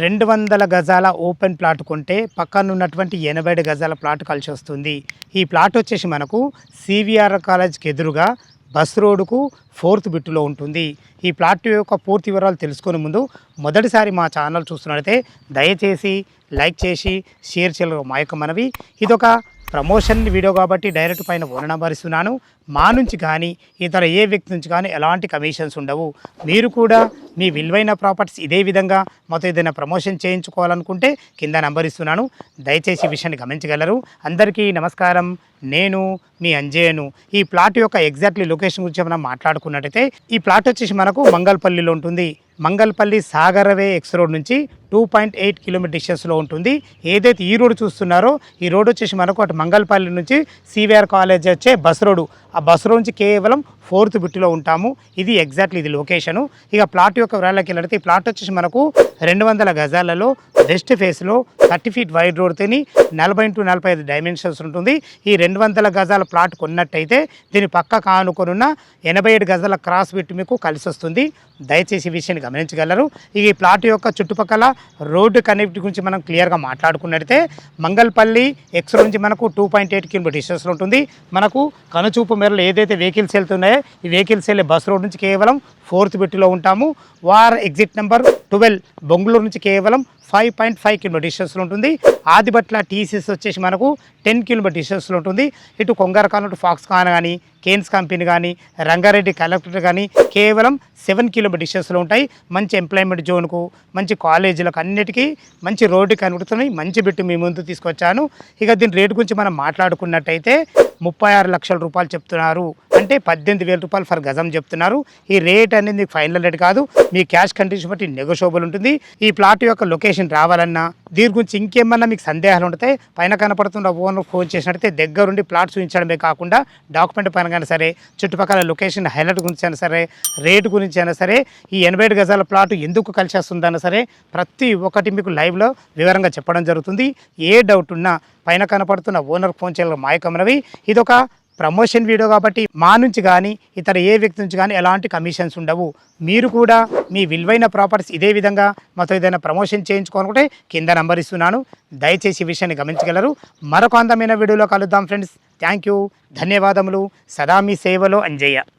200 గజాల open plot కొంటే పక్కన ఉన్నటువంటి 80 గజాల ప్లాట్ కలిసి వస్తుంది. ఈ ప్లాట్ వచ్చేసి మనకు సివిఆర్ కాలేజ్కి ఎదురుగా బస్ రోడ్డుకు 4th బిట్టులో ఉంటుంది. ఈ ప్లాట్ యొక్క పూర్తి వివరాలు తెలుసుకునే ముందు మొదటిసారి మా ఛానల్ చూస్తున్నట్లయితే దయచేసి లైక్ చేసి షేర్ చేయడం మా యొక్క మనవి. ఇదొక ప్రమోషన్ వీడియో కాబట్టి డైరెక్ట్ పైన ఫోన్ నెంబర్ ఇస్తున్నాను. మా నుంచి కానీ ఇతర ఏ వ్యక్తి నుంచి కానీ ఎలాంటి కమిషన్స్ ఉండవు. మీరు కూడా మీ విలువైన ప్రాపర్టీస్ ఇదే విధంగా మాతో ఏదైనా ప్రమోషన్ చేయించుకోవాలనుకుంటే కింద నెంబర్ ఇస్తున్నాను, దయచేసి ఈ విషయాన్ని గమనించగలరు. అందరికీ నమస్కారం, నేను మీ అంజయ్యను. ఈ ప్లాట్ యొక్క ఎగ్జాక్ట్లీ లొకేషన్ గురించి మనం మాట్లాడుకున్నట్టయితే ఈ ప్లాట్ వచ్చేసి మనకు మంగళపల్లిలో ఉంటుంది. మంగళపల్లి సాగరవే ఎక్స్ రోడ్ నుంచి 2.8 కిలోమీటర్ డిస్టెన్స్లో ఉంటుంది. ఏదైతే ఈ రోడ్ చూస్తున్నారో ఈ రోడ్ వచ్చేసి మనకు అటు మంగళపల్లి నుంచి సివిఆర్ కాలేజ్ వచ్చే బస్ రోడ్డు, ఆ బస్ రోడ్ నుంచి కేవలం 4th బిట్టులో ఉంటాము. ఇది ఎగ్జాక్ట్లీ ఇది లొకేషను. ఇక ప్లాట్ యొక్క వివరాలకి వెళ్ళితే ఈ ప్లాట్ వచ్చేసి మనకు 200 గజాలలో వెస్ట్ ఫేస్లో 30 ఫీట్ వైడ్ రోడ్తోని 40 × 45 డైమెన్షన్స్ ఉంటుంది. ఈ 200 గజాల ప్లాట్ కొన్నట్టయితే దీని పక్క కానుకొనున్న 87 గజాల క్రాస్ బిట్ మీకు కలిసి వస్తుంది. దయచేసి ఈ విషయాన్ని గమనించగలరు. ఈ ప్లాట్ యొక్క చుట్టుపక్కల రోడ్డు కనెక్టివిటీ గురించి మనం క్లియర్గా మాట్లాడుకున్నట్టయితే మంగళపల్లి ఎక్స్ నుంచి మనకు 2.8 కిలోమీటర్ డిస్టెన్స్లో ఉంటుంది. మనకు కనుచూపు మేరలో ఏదైతే వెహికల్స్ వెళ్తున్నాయో ఈ వెహికల్స్ వెళ్ళే బస్ రోడ్ నుంచి కేవలం 4th బిట్టులో ఉంటాము. వార్ ఎగ్జిట్ నెంబర్ 12 బొంగళూరు నుంచి కేవలం 5.5 కిలోమీటర్ డిస్టెన్స్లో ఉంటుంది. ఆదిబట్ల టీసీఎస్ వచ్చేసి మనకు 10 కిలోమీటర్ డిస్టెన్స్లో ఉంటుంది. ఇటు కొంగరకాన్ ఫాక్స్కాన్ కానీ కేన్స్ కంపెనీ కానీ రంగారెడ్డి కలెక్టర్ కానీ కేవలం 7 కిలోమీటర్ డిస్టెన్స్లో ఉంటాయి. మంచి ఎంప్లాయ్మెంట్ జోన్కు, మంచి కాలేజీలకు అన్నిటికీ మంచి రోడ్డు కనుగొడుతున్నాయి. మంచి బిట్టు మీ ముందు తీసుకొచ్చాను. ఇక దీని రేటు గురించి మనం మాట్లాడుకున్నట్టయితే 36 లక్షల రూపాయలు చెప్తున్నారు, అంటే 18,000 రూపాయలు ఫర్ గజం చెప్తున్నారు. ఈ రేట్ అనేది మీకు ఫైనల్ రేట్ కాదు, మీ క్యాష్ కండిషన్ బట్టి నెగోషియబుల్ ఉంటుంది. ఈ ప్లాట్ యొక్క లొకేషన్ రావాలన్నా దీని గురించి ఇంకేమన్నా మీకు సందేహాలు ఉంటే పైన కనపడుతున్న ఓనర్ ఫోన్ చేసినట్టయితే దగ్గరుండి ప్లాట్ చూపించడమే కాకుండా డాక్యుమెంట్ పైన అయినా సరే, చుట్టుపక్కల లొకేషన్ హైలైట్ గురించి అయినా సరే, రేటు గురించి అయినా సరే, ఈ 87 గజాల ప్లాట్ ఎందుకు కలిసి వస్తుందన్నా సరే ప్రతి ఒక్కటి మీకు లైవ్లో వివరంగా చెప్పడం జరుగుతుంది. ఏ డౌట్ ఉన్నా పైన కనపడుతున్న ఓనర్ ఫోన్ చేయాలి మాయకమనవి. ఇదొక ప్రమోషన్ వీడియో కాబట్టి మా నుంచి కానీ ఇతర ఏ వ్యక్తి నుంచి కానీ ఎలాంటి కమిషన్స్ ఉండవు. మీరు కూడా మీ విలువైన ప్రాపర్టీస్ ఇదే విధంగా మాతో ఏదైనా ప్రమోషన్ చేయించుకోవాలనుకుంటే కింద నంబర్ ఇస్తున్నాను, దయచేసి ఈ విషయాన్ని గమనించగలరు. మరొక అందమైన వీడియోలో కలుద్దాం ఫ్రెండ్స్. థ్యాంక్ యూ, ధన్యవాదములు. సదా మీ సేవలో అంజయ్య.